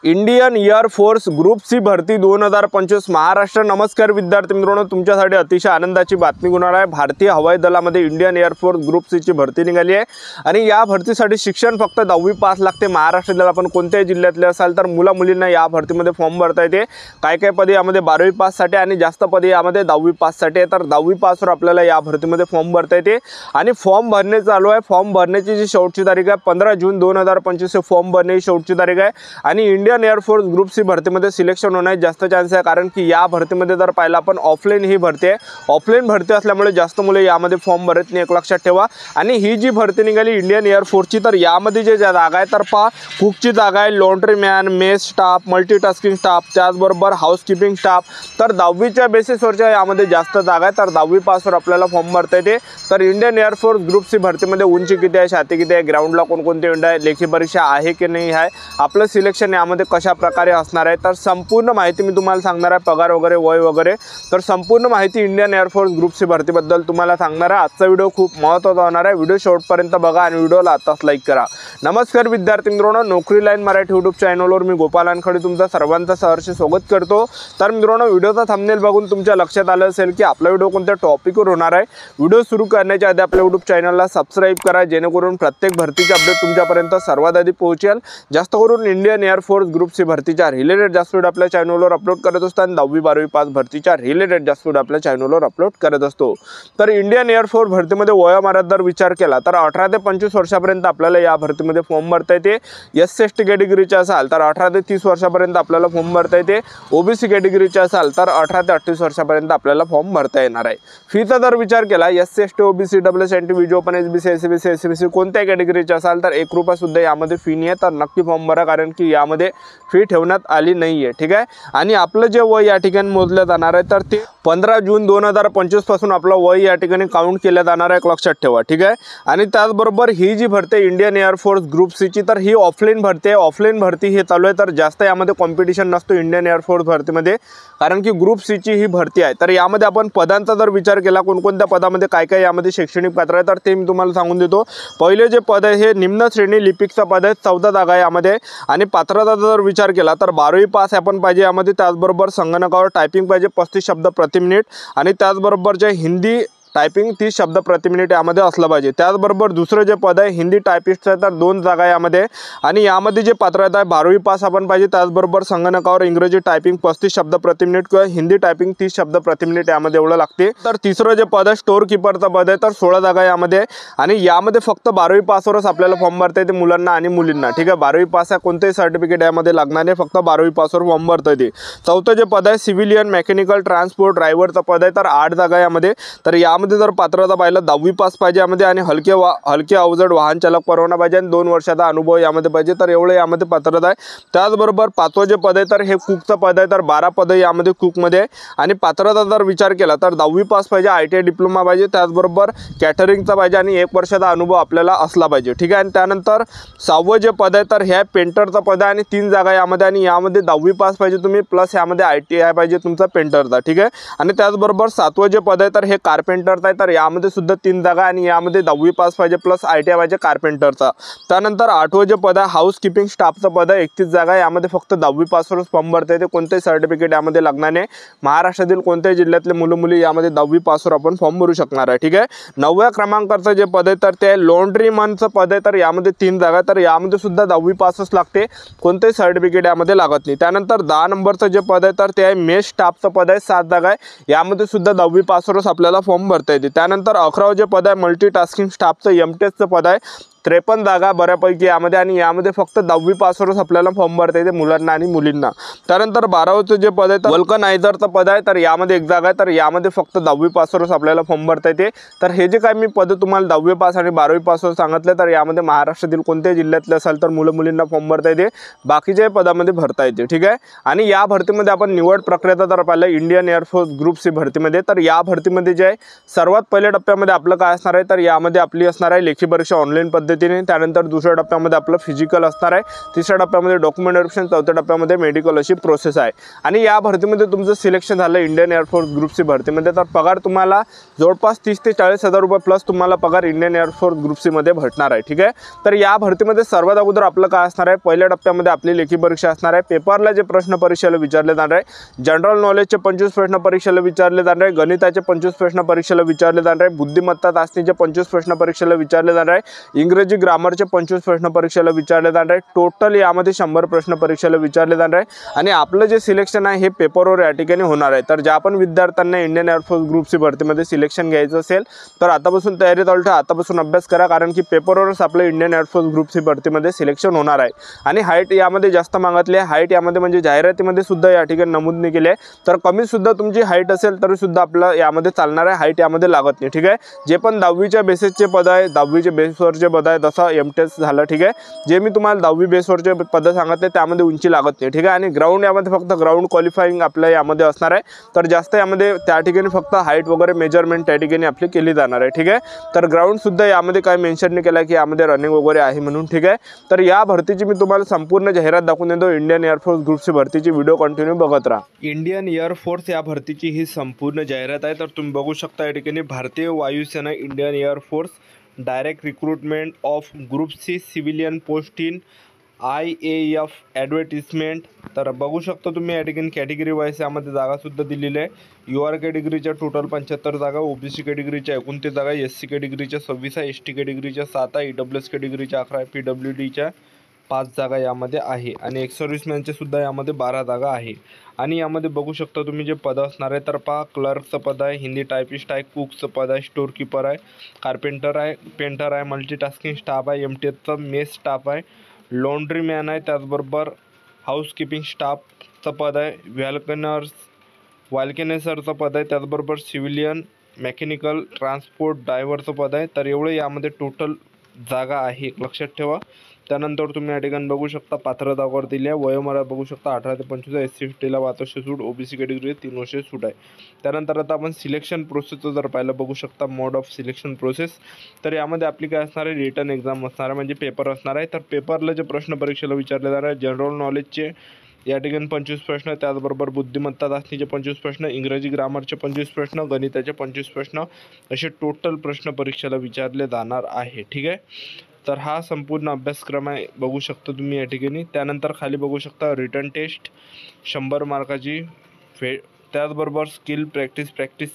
Indian air force group C भरती 2025 महाराष्ट्र। नमस्कार विद्यार्थी मित्रांनो, तुमच्यासाठी अतिशय आनंदाची बातमी घेऊन आहे। भारतीय हवाई दलामध्ये Indian air force group C ची भरती निघाली आहे आणि या भरतीसाठी शिक्षण फक्त 10वी पास लागते। महाराष्ट्रातील आपण कोणत्याही जिल्ह्यातले असाल तर मुला मुलींना या भरतीमध्ये फॉर्म भरता येते। काय पदे यामध्ये 12वी पास साठी आणि जास्त पदे यामध्ये 10वी पास साठी आहे। तर 10वी पासवर आपल्याला या भरतीमध्ये फॉर्म भरता येते आणि फॉर्म भरणे चालू आहे। फॉर्म भरण्याची जी शेवटची तारीख आहे 15 जून 2025 फॉर्म भरण्याची शेवटची तारीख आहे आणि Indian air force group C भरतीमध्ये सिलेक्शन होण्याचे जास्त चान्स आहे, कारण की या भरतीमध्ये जर पाहिलं आपण ऑफलाईन ही भरती आहे। ऑफलाईन भरती असल्यामुळे जास्त मुले यामध्ये फॉर्म भरत नाही, एक लक्षात ठेवा। आणि ही जी भरती निघाली इंडियन एअर फोर्सची, तर यामध्ये जे जागा आहे तर पहा, कुकची जागा आहे, laundry man, mess staff, multitasking staff, त्याचबरोबर हाऊसकीपिंग स्टाफ। तर 10वीच्या बेसिसवरच्या यामध्ये जास्त जागा आहे, तर 10वी पासवर आपल्याला फॉर्म भरता येते। तर Indian air force group C भरतीमध्ये उंची किती आहे, छाती किती आहे, ग्राउंडला कोणकोणते विंडो आहे, लेखी परीक्षा आहे की नाही आहे, आपलं सिलेक्शन यामध्ये कशा प्रकारे असणार आहे, तर संपूर्ण माहिती मी तुम्हाला सांगणार आहे। पगार वगैरे, वय वगैरे, तर संपूर्ण माहिती Indian air force group C भरतीबद्दल तुम्हाला सांगणार आहे। आजचा व्हिडिओ खूप महत्त्वाचा होणार आहे। व्हिडिओ शेवटपर्यंत बघा आणि व्हिडिओला आताच लाईक करा। नमस्कार विद्यार्थी मित्रांनो, नोकरी लाईन मराठी यूट्यूब चॅनलवर मी गोपाल वानखडे तुमचं सर्वांचं सहर्ष स्वागत करतो। तर मित्रांनो, व्हिडिओचा थंबनेल बघून तुमच्या लक्षात आलं असेल की आपला व्हिडिओ कोणत्या टॉपिकवर होणार आहे। व्हिडिओ सुरू करण्याच्या आधी आपल्या यूट्यूब चॅनलला सबस्क्राइब करा, जेणेकरून प्रत्येक भरतीचे अपडेट तुमच्यापर्यंत सर्वात आधी पोहोचेल। जास्त करून Indian air force group C भरतीच्या रिलेटेड जास्त व्हिडिओ आपल्या चॅनलवर अपलोड करत असतो आणि 10वी 12वी पास भरतीच्या रिलेटेड जास्त व्हिडिओ आपल्या चॅनलवर अपलोड करत असतो। तर इंडियन एअर फोर्स भरतीमध्ये वयोमर्यादा जर विचार केला तर 18 ते 25 वर्षापर्यंत आपल्याला या भरतीमध्ये फॉर्म भरता येते। एससी कॅटेगरीचे असाल तर 18 ते 30 वर्षापर्यंत आपल्याला फॉर्म भरता येते। ओबीसी कॅटेगरीचे असाल तर 18 ते 38 वर्षापर्यंत आपल्याला फॉर्म भरता येणार आहे। फीचा जर विचार केला, एससी एसटी ओबीसी डब्ल्यूएसएनटी विजो पण एसबीसी एससीबीसी एससीबीसी कोणत्या कॅटेगरीचे असाल तर 1 रुपया सुद्धा यामध्ये फी नाही आहे, तर नक्की फॉर्म भरा, कारण की यामध्ये फी ठेवण्यात आली नाहीये। ठीक आहे। आणि आपलं जे वय या ठिकाणी मोजलं जाणार आहे तर ते 15 जून 2025 पासून आपलं वय या ठिकाणी काउंट केलं जाणार आहे, एक लक्षात ठेवा। ठीक आहे। आणि त्याचबरोबर ही जी भरती Indian air force group C ची, तर ही ऑफलाईन भरती आहे। ऑफलाईन भरती हे चालू आहे, तर जास्त यामध्ये कॉम्पिटिशन नसतो इंडियन एअर फोर्स भरतीमध्ये, कारण की ग्रुप सी ची ही भरती आहे। तर यामध्ये आपण पदांचा जर विचार केला, कोणकोणत्या पदामध्ये काय काय यामध्ये शैक्षणिक पात्र आहे, तर ते मी तुम्हाला सांगून देतो। पहिले जे पद आहे हे निम्न श्रेणी लिपिकचं पद आहे, 14 जागा आहे यामध्ये। आणि पात्रता जर विचार केला तर 12वी पास आपण पाहिजे यामध्ये, त्याचबरोबर संगणकावर टायपिंग पाहिजे 35 शब्द प्रति मिनिट, आणि त्याचबरोबर जे हिंदी टायपिंग 30 शब्द प्रति मिनिट यामध्ये असलं पाहिजे। त्याचबरोबर दुसरं जे पद आहे हिंदी टायपिस्ट आहे, तर 2 जागा यामध्ये। आणि यामध्ये जे पात्रता आहे 12वी पास आपण पाहिजे, त्याचबरोबर संगणकावर इंग्रजी टायपिंग 35 शब्द प्रति मिनिट किंवा हिंदी टायपिंग 30 शब्द प्रति मिनिट यामध्ये एवढं लागते। तर तिसरं जे पद आहे स्टोअर कीपरचं पद आहे, तर 16 जागा यामध्ये। आणि यामध्ये फक्त 12वी पासवरच आपल्याला फॉर्म भरता येते मुलांना आणि मुलींना। ठीक आहे। 12वी पास आहे, कोणतेही सर्टिफिकेट यामध्ये लागणार नाही, फक्त 12वी पासवर फॉर्म भरता येते। चौथं जे पद आहे सिव्हिलियन मेकॅनिकल ट्रान्सपोर्ट ड्रायव्हरचं पद आहे, तर 8 जागा यामध्ये। तर यामध्ये जर पात्रता पाहिलं 10वी पास पाहिजे यामध्ये, आणि हलके अवजड वाहन चालक परवाना पाहिजे आणि 2 वर्षाचा अनुभव यामध्ये पाहिजे, तर एवढे यामध्ये पात्रता आहे। त्याचबरोबर 5वं जे पद आहे तर हे कुकचं पद आहे, तर 12 पद यामध्ये कुकमध्ये आहे। आणि पात्रता जर विचार केला तर 10वी पास पाहिजे, ITI डिप्लोमा पाहिजे, त्याचबरोबर कॅटरिंगचा पाहिजे आणि 1 वर्षाचा अनुभव आपल्याला असला पाहिजे। ठीक आहे। आणि त्यानंतर 6वं जे पद आहे तर हे पेंटरचं पद आहे आणि 3 जागा यामध्ये, आणि यामध्ये 10वी पास पाहिजे तुम्ही, प्लस यामध्ये ITI पाहिजे तुमचा पेंटरचा। ठीक आहे। आणि त्याचबरोबर 7वं जे पद आहे तर हे कार्पेंटरचं आहे, तर यामध्ये सुद्धा 3 जागा, आणि यामध्ये 10वी पास पाहिजे प्लस ITI पाहिजे कार्पेंटरचा। त्यानंतर 8वं जे पद आहे हाऊसकीपिंग स्टाफचं पद आहे, 31 जागा, यामध्ये फक्त 10वी पासवरच फॉर्म भरता येते, कोणतेही सर्टिफिकेट यामध्ये लागणार नाही। महाराष्ट्रातील कोणत्याही जिल्ह्यातले मुलं मुली यामध्ये 10वी पासवर आपण फॉर्म भरू शकणार आहे। ठीक आहे। 9व्या क्रमांकाचं जे पद आहे तर ते लॉन्ड्री मनचं पद आहे, तर यामध्ये 3 जागा, तर यामध्ये सुद्धा 10वी पासच लागते, कोणतेही सर्टिफिकेट यामध्ये लागत नाही। त्यानंतर 10 नंबरचं जे पद आहे तर ते आहे मेस स्टाफचं पद आहे, 7 जागा आहे, यामध्ये सुद्धा 10वी पासवरच आपल्याला फॉर्म भरता येते। त्यानंतर 11वं जे पद आहे मल्टीटास्किंग स्टाफचं MTechचं पद आहे, 53 जागा बऱ्यापैकी यामध्ये, आणि यामध्ये फक्त 10वी पासवरच आपल्याला फॉर्म भरता येते मुलांना आणि मुलींना। त्यानंतर 12वं जे पद आहे तर वल्कनायझरचं पद आहे, तर यामध्ये 1 जागा आहे, तर यामध्ये फक्त 10वी पासवरच आपल्याला फॉर्म भरता येते। तर हे जे काय मी पद तुम्हाला 10वी पास आणि 12वी पासवर सांगितले, तर यामध्ये महाराष्ट्रातील कोणत्याही जिल्ह्यातले असाल तर मुलं मुलींना फॉर्म भरता येते, बाकीच्या पदामध्ये भरता येते। ठीक आहे। आणि या भरतीमध्ये आपण निवड प्रक्रिया जर पाहिलं Indian air force group C भरतीमध्ये, तर या भरतीमध्ये जे आहे सर्वात पहिल्या टप्प्यामध्ये आपलं काय असणार आहे, तर यामध्ये आपली असणार आहे लेखी परीक्षा ऑनलाईन पद्धती पद्धतीने. त्यानंतर दुसऱ्या टप्प्यामध्ये आपलं फिजिकल असणार आहे, तिसऱ्या टप्प्यामध्ये डॉक्युमेंट व्हेरिफिकेशन, चौथ्या टप्प्यामध्ये मेडिकल अशी प्रोसेस आहे. आणि या भरतीमध्ये तुमचं सिलेक्शन झालं इंडियन एअरफोर्स ग्रुप सी भरतीमध्ये, तर पगार तुम्हाला जवळपास 30 ते 40 हजार रुपये प्लस तुम्हाला पगार इंडियन एअरफोर्स ग्रुप सी मध्ये भेटणार आहे. ठीक आहे. तर या भरतीमध्ये सर्वात अगोदर आपलं काय असणार आहे, पहिल्या टप्प्यामध्ये आपली लेखी परीक्षा असणार आहे. पेपरला जे प्रश्न परीक्षेला विचारले जाणार आहे, जनरल नॉलेजचे 25 प्रश्न परीक्षेला विचारले जाणार आहे, गणिताचे 25 प्रश्न परीक्षेला विचारले जाणार आहे, बुद्धिमत्ता चाचणीचे 25 प्रश्न परीक्षेला विचारले जाणार आहे, इंग्रजी ग्रामरचे 25 प्रश्न परीक्षेला विचारले जाणार आहे. टोटल यामध्ये 100 प्रश्न परीक्षेला विचारले जाणार आहे. आणि आपलं जे सिलेक्शन आहे हे पेपरवर या ठिकाणी होणार आहे. तर ज्या पण विद्यार्थ्यांना इंडियन एअरफोर्स ग्रुप सी भरतीमध्ये सिलेक्शन घ्यायचं असेल तर आतापासून तयारी चालू ठेवा, आतापासून अभ्यास करा, कारण की पेपरवरच आपलं इंडियन एअरफोर्स ग्रुप सी भरतीमध्ये सिलेक्शन होणार आहे. आणि हाईट यामध्ये जास्त मागितली आहे, हाईट यामध्ये म्हणजे जाहिरातीमध्ये सुद्धा या ठिकाणी नमूद नाही केली आहे. तर कमी सुद्धा तुमची हाईट असेल तरी सुद्धा आपलं यामध्ये चालणार आहे, हाईट यामध्ये लागत नाही. ठीक आहे. जे पण 10वीच्या बेसिसचे पद आहे, 10वीचे बेसवरचे पद आहे, जसं एमटेस झालं. ठीक आहे. जे मी तुम्हाला 10वी बेसवरचे पद सांगितले त्यामध्ये उंची लागत नाही. ठीक आहे. आणि ग्राउंड यामध्ये फक्त ग्राउंड क्वालिफाईंग आपल्या यामध्ये असणार आहे. तर जास्त यामध्ये त्या ठिकाणी फक्त हाईट वगैरे मेजरमेंट त्या ठिकाणी आपली केली जाणार आहे. ठीक आहे. तर ग्राउंड सुद्धा यामध्ये काय मेन्शन नाही केलं की यामध्ये रनिंग वगैरे आहे म्हणून. ठीक आहे. तर या भरतीची मी तुम्हाला संपूर्ण जाहिरात दाखवून देतो. इंडियन एअरफोर्स ग्रुपची भरतीची व्हिडिओ कंटिन्यू बघत राहा. इंडियन एअरफोर्स या भरतीची ही संपूर्ण जाहिरात आहे. तर तुम्ही बघू शकता या ठिकाणी भारतीय वायुसेना Indian air force direct recruitment of group C civilian post in IAF advertisement. तर बघू शकता तुम्ही या ठिकाणी कॅटेगरी वाईज यामध्ये जागासुद्धा दिलेली आहे. UR कॅटेगरीच्या टोटल 75 जागा, OBC कॅटेगरीच्या 29 जागा, SC कॅटेगरीच्या 26 आहे, ST कॅटेगरीच्या 7 आहे, EWS कॅटेगरीच्या 11 आहे, PWDच्या 5 जागा यामध्ये आहे आणि एक्स सर्व्हिसमॅनचे सुद्धा यामध्ये 12 जागा आहे. आणि यामध्ये बघू शकता तुम्ही जे पद असणार आहे तर पहा, क्लर्कचं पद आहे, हिंदी टायपिस्ट आहे, कुकचं पद आहे, स्टोअर कीपर आहे, कार्पेंटर आहे, पेंटर आहे, मल्टीटास्किंग स्टाफ आहे, MTFचा मेस स्टाफ आहे, लॉन्ड्री मॅन आहे, त्याचबरोबर हाऊसकीपिंग स्टाफचं पद आहे, वाल्केनेसरचं पद आहे, त्याचबरोबर सिव्हिलियन मेकॅनिकल ट्रान्सपोर्ट ड्रायव्हरचं पद आहे. तर एवढे यामध्ये टोटल जागा आहे, लक्षात ठेवा. त्यानंतर तुम्ही या ठिकाणी बघू शकता पात्रतावर दिली आहे. वयोमर्यादा बघू शकता 18 ते 25, SC STला 5 वर्ष सूट, OBC कॅटेगरी 3 वर्ष सूट आहे. त्यानंतर आता आपण सिलेक्शन प्रोसेसचं जर पाहिलं बघू शकता मोड ऑफ सिलेक्शन प्रोसेस. तर यामध्ये आपली काय असणार आहे, रिटर्न एक्झाम असणार आहे, म्हणजे पेपर असणार आहे. तर पेपरला जे प्रश्न परीक्षेला विचारले जाणार आहे, जनरल नॉलेजचे या ठिकाणी 25 प्रश्न, त्याचबरोबर बुद्धिमत्ता चाचणीचे 25 प्रश्न, इंग्रजी ग्रामरचे 25 प्रश्न, गणिताचे 25 प्रश्न असे टोटल प्रश्न परीक्षेला विचारले जाणार आहे. ठीक आहे. तर हा संपूर्ण अभ्यासक्रम आहे, बघू शकता तुम्ही या ठिकाणी. त्यानंतर खाली बघू शकता रिटर्न टेस्ट 100 मार्काची, त्याचबरोबर स्किल प्रॅक्टिस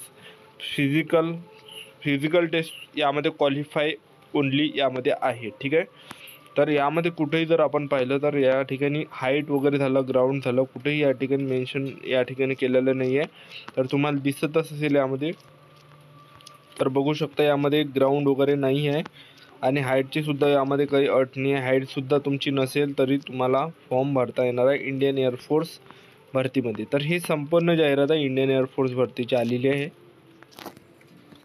फिजिकल टेस्ट यामध्ये क्वालिफाय ओनली यामध्ये आहे. ठीक आहे. तर यामध्ये कुठेही जर आपण पाहिलं तर या ठिकाणी हाईट वगैरे झालं, ग्राउंड झालं, कुठेही या ठिकाणी मेन्शन या ठिकाणी केलेलं नाही आहे. तर तुम्हाला दिसतच असेल यामध्ये. तर बघू शकता यामध्ये ग्राउंड वगैरे नाही आहे आणि हाईटची सुद्धा यामध्ये काही अट नाही आहे. हाईटसुद्धा तुमची नसेल तरी तुम्हाला फॉर्म भरता येणार आहे इंडियन एअरफोर्स भरतीमध्ये. तर ही संपूर्ण जाहिरात आहे इंडियन एअरफोर्स भरतीची आलेली आहे.